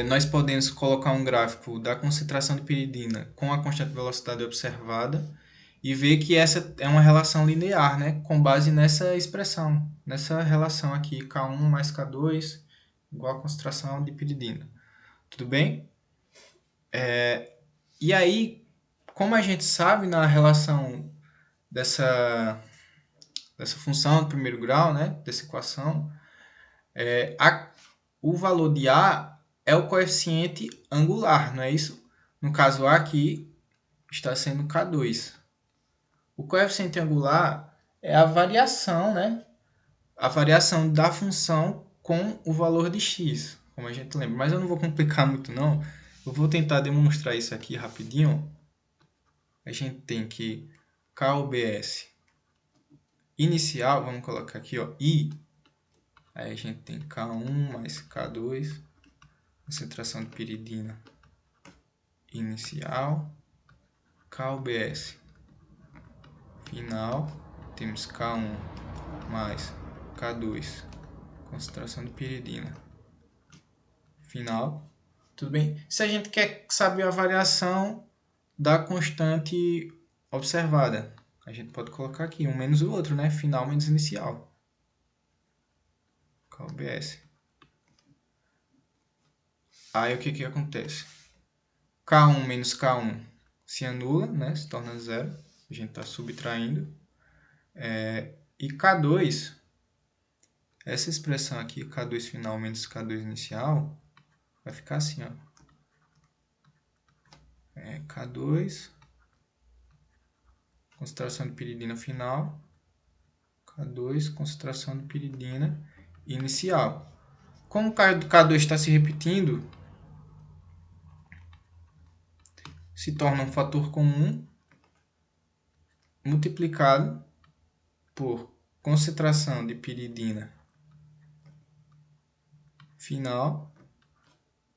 nós podemos colocar um gráfico da concentração de piridina com a constante de velocidade observada e ver que essa é uma relação linear, né? Com base nessa expressão, nessa relação aqui, K1 mais K2 igual a concentração de piridina. Tudo bem? E aí, como a gente sabe na relação dessa função do primeiro grau, né? Dessa equação, o valor de A é o coeficiente angular, não é isso? No caso A aqui está sendo K2. O coeficiente angular é a variação, né? A variação da função com o valor de x, como a gente lembra. Mas eu não vou complicar muito não. Eu vou tentar demonstrar isso aqui rapidinho. A gente tem que KOBS inicial, vamos colocar aqui, ó, I. Aí a gente tem K1 mais K2, concentração de piridina inicial, KOBS final, temos K1 mais K2, concentração de piridina final. Tudo bem? Se a gente quer saber a variação da constante observada, a gente pode colocar aqui um menos o outro, né? Final menos inicial. KOBS. Aí o que acontece? K1 menos K1 se anula, né? Se torna zero. A gente está subtraindo. E K2, essa expressão aqui, K2 final menos K2 inicial, vai ficar assim, ó. K2, concentração de piridina final, K2, concentração de piridina inicial. Como o K2 está se repetindo, se torna um fator comum multiplicado por concentração de piridina final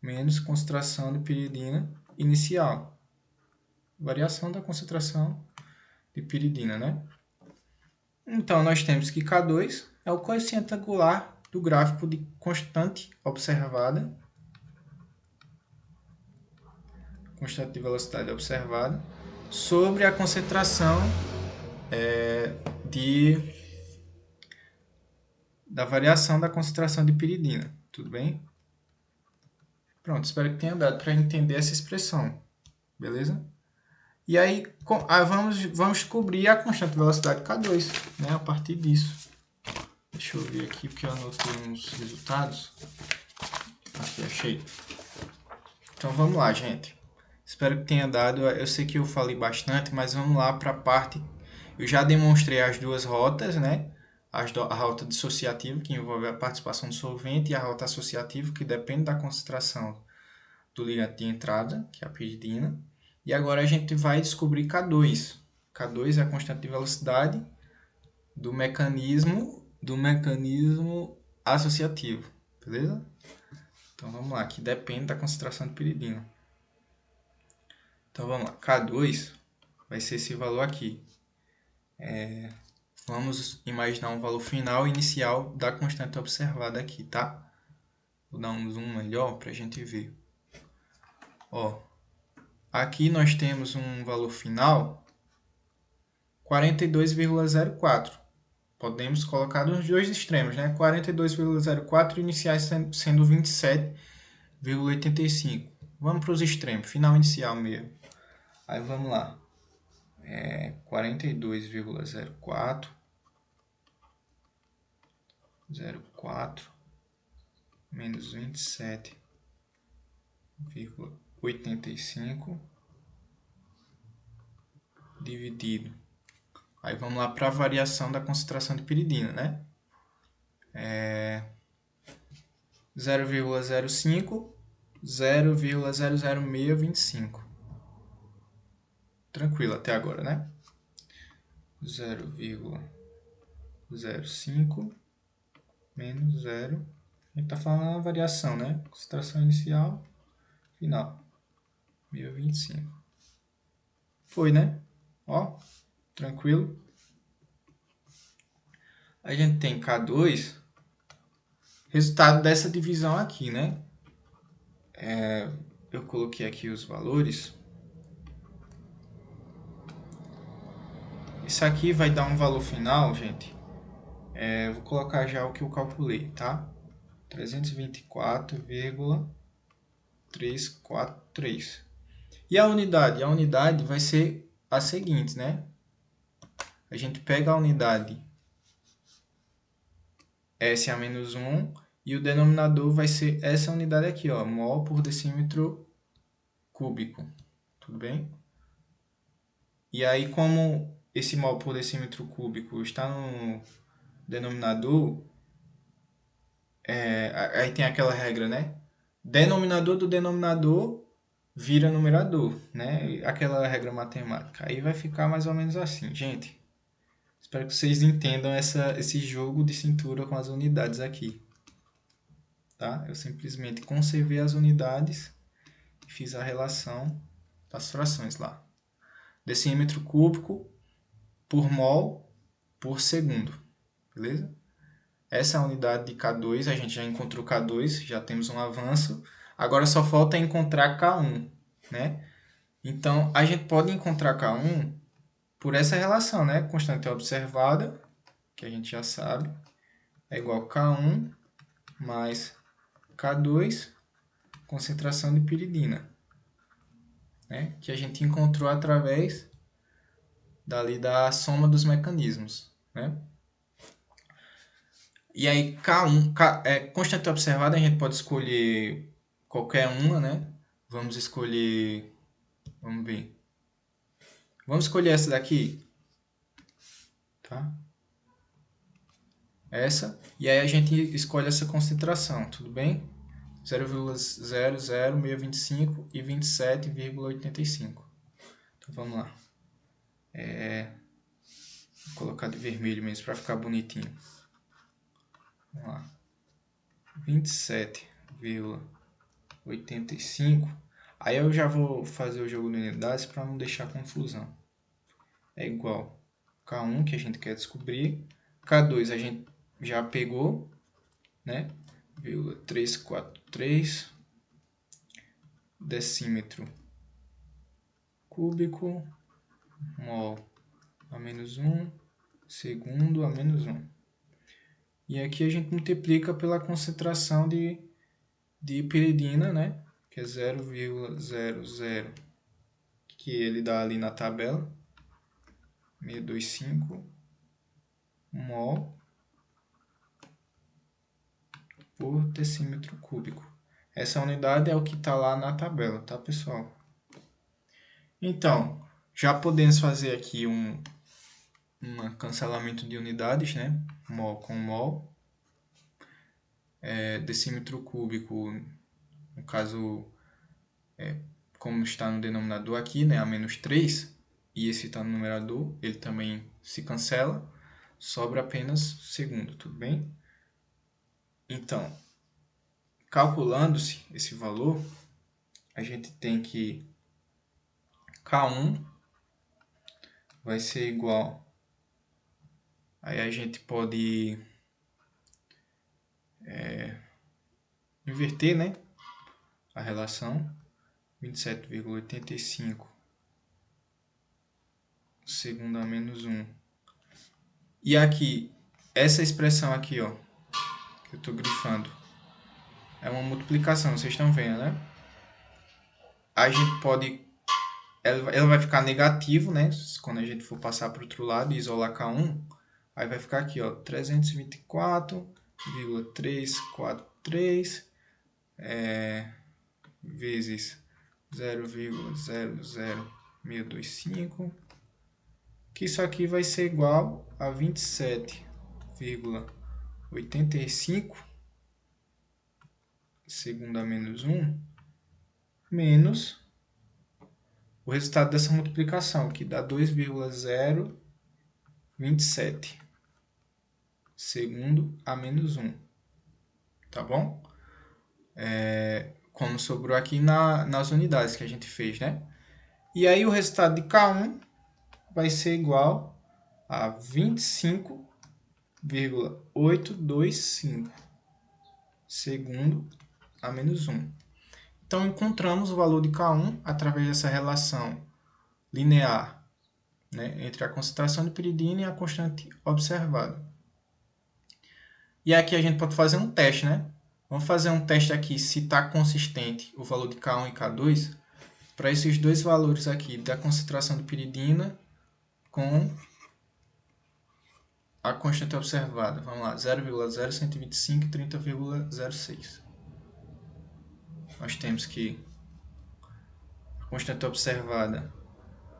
menos concentração de piridina inicial. Variação da concentração de piridina, né? Então, nós temos que K2 é o coeficiente angular do gráfico de constante observada, constante de velocidade observada, sobre a concentração da variação da concentração de piridina. Tudo bem? Pronto, espero que tenha dado para entender essa expressão. Beleza? E aí, vamos descobrir a constante de velocidade K2, né, a partir disso. Deixa eu ver aqui, porque eu anotei uns resultados. Aqui, achei. Então, vamos lá, gente. Espero que tenha dado. Eu sei que eu falei bastante, mas vamos lá para a parte. Eu já demonstrei as duas rotas, né? A rota dissociativa, que envolve a participação do solvente, e a rota associativa, que depende da concentração do ligante de entrada, que é a piridina. E agora a gente vai descobrir K2. K2 é a constante de velocidade do mecanismo associativo, beleza? Então vamos lá, que depende da concentração de piridina. Então vamos lá, K2 vai ser esse valor aqui. Vamos imaginar um valor final e inicial da constante observada aqui, tá? Vou dar um zoom melhor para a gente ver. Ó, aqui nós temos um valor final 42,04. Podemos colocar nos dois extremos, né? 42,04 iniciais sendo 27,85. Vamos para os extremos, final inicial mesmo. Aí vamos lá. 42,04 menos 27,85 dividido. Aí vamos lá para a variação da concentração de piridina, né? 0,05, 0,00625. Tranquilo até agora, né? 0,05 menos 0. A gente está falando a variação, né? Concentração inicial, final. 1025. Foi, né? Ó, tranquilo. A gente tem K2, resultado dessa divisão aqui, né? eu coloquei aqui os valores. Isso aqui vai dar um valor final, gente. Eu vou colocar já o que eu calculei, tá? 324,343. E a unidade? A unidade vai ser a seguinte, né? A gente pega a unidade S a menos 1 e o denominador vai ser essa unidade aqui, ó, mol por decímetro cúbico. Tudo bem? E aí, como esse mol por decímetro cúbico está no denominador, aí tem aquela regra, né? Denominador do denominador vira numerador, né? Aquela regra matemática. Aí vai ficar mais ou menos assim, gente. Espero que vocês entendam esse jogo de cintura com as unidades aqui, tá? Eu simplesmente conservei as unidades e fiz a relação das frações lá. Decímetro cúbico por mol por segundo, beleza? Essa é a unidade de K2, a gente já encontrou K2, já temos um avanço. Agora só falta encontrar K1, né? Então, a gente pode encontrar K1 por essa relação, né? Constante observada, que a gente já sabe, é igual a K1 mais K2, concentração de piridina, né? Que a gente encontrou através da soma dos mecanismos, né? E aí, constante observada, a gente pode escolher qualquer uma, né? Vamos escolher, vamos ver. Vamos escolher essa daqui, tá? Essa, e aí a gente escolhe essa concentração, tudo bem? 0,00625 e 27,85. Então vamos lá. Vou colocar de vermelho mesmo para ficar bonitinho. Vamos lá. 27,85. Aí eu já vou fazer o jogo de unidades para não deixar confusão. É igual K1, que a gente quer descobrir. K2 a gente já pegou, né? 0,343 decímetro cúbico, mol a menos 1, segundo a menos 1. E aqui a gente multiplica pela concentração de piridina, né? Que é 0,00, que ele dá ali na tabela, 625 mol por decímetro cúbico. Essa unidade é o que está lá na tabela, tá, pessoal? Então, já podemos fazer aqui um cancelamento de unidades, né? Mol com mol. Decímetro cúbico, no caso, como está no denominador aqui, né? A menos 3, e esse está no numerador, ele também se cancela. Sobra apenas segundo, tudo bem? Então, calculando-se esse valor, a gente tem que K1 vai ser igual. Aí a gente pode inverter, né, a relação. 27,85 segundo a menos 1. E aqui, essa expressão aqui, ó, que eu estou grifando, é uma multiplicação, vocês estão vendo, né? A gente pode... Ela vai ficar negativo, né? Quando a gente for passar para o outro lado e isolar K1, aí vai ficar aqui, ó, 324,343 vezes 0,00625, que isso aqui vai ser igual a 27,85 segundo a menos 1, menos o resultado dessa multiplicação, que dá 2,027 segundo a menos 1, tá bom? Como sobrou aqui nas unidades que a gente fez, né? E aí o resultado de K1 vai ser igual a 25,825 segundo a menos 1. Então, encontramos o valor de K1 através dessa relação linear, né, entre a concentração de piridina e a constante observada. E aqui a gente pode fazer um teste, né? Vamos fazer um teste aqui se está consistente o valor de K1 e K2 para esses dois valores aqui da concentração de piridina com a constante observada. Vamos lá, 0,0125 e 30,06. Nós temos que a constante observada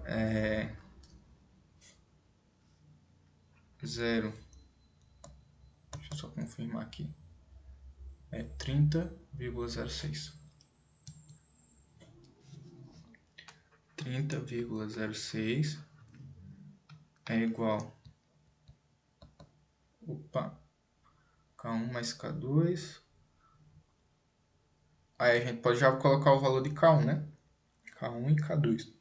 é 0. Deixa eu só confirmar aqui. É 30,06. 30,06 é igual, K1 mais K2. Aí a gente pode já colocar o valor de K1, né? K1 e K2.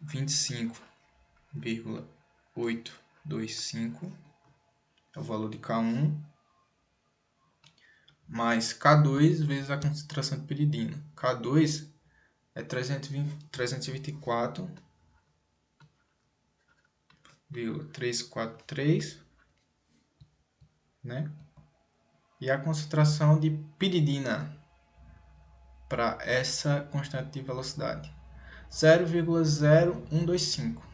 25,825 é o valor de K1, mais K2 vezes a concentração de piridina. K2 é 324,343, né? E a concentração de piridina para essa constante de velocidade, 0,0125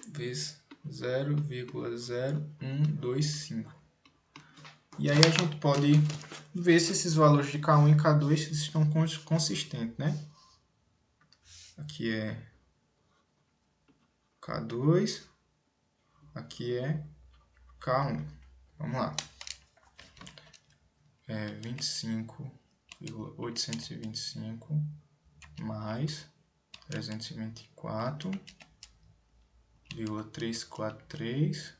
vezes 0,0125. E aí a gente pode ver se esses valores de K1 e K2 estão consistentes, né? Aqui é K2, aqui é K1. Vamos lá. É 25,825 mais 324,343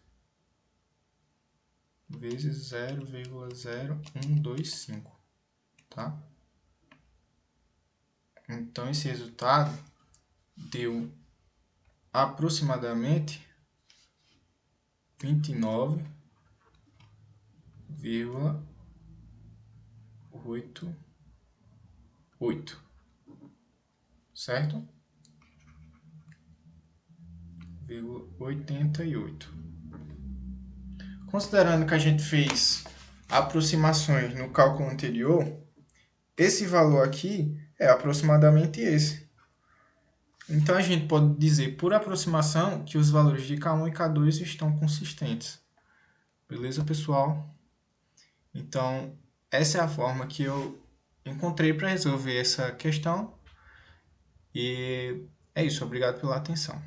vezes 0,0125, tá? Então, esse resultado deu aproximadamente 29,88, certo? 88. Considerando que a gente fez aproximações no cálculo anterior, esse valor aqui é aproximadamente esse. Então, a gente pode dizer, por aproximação, que os valores de K1 e K2 estão consistentes. Beleza, pessoal? Então, essa é a forma que eu encontrei para resolver essa questão. E é isso. Obrigado pela atenção.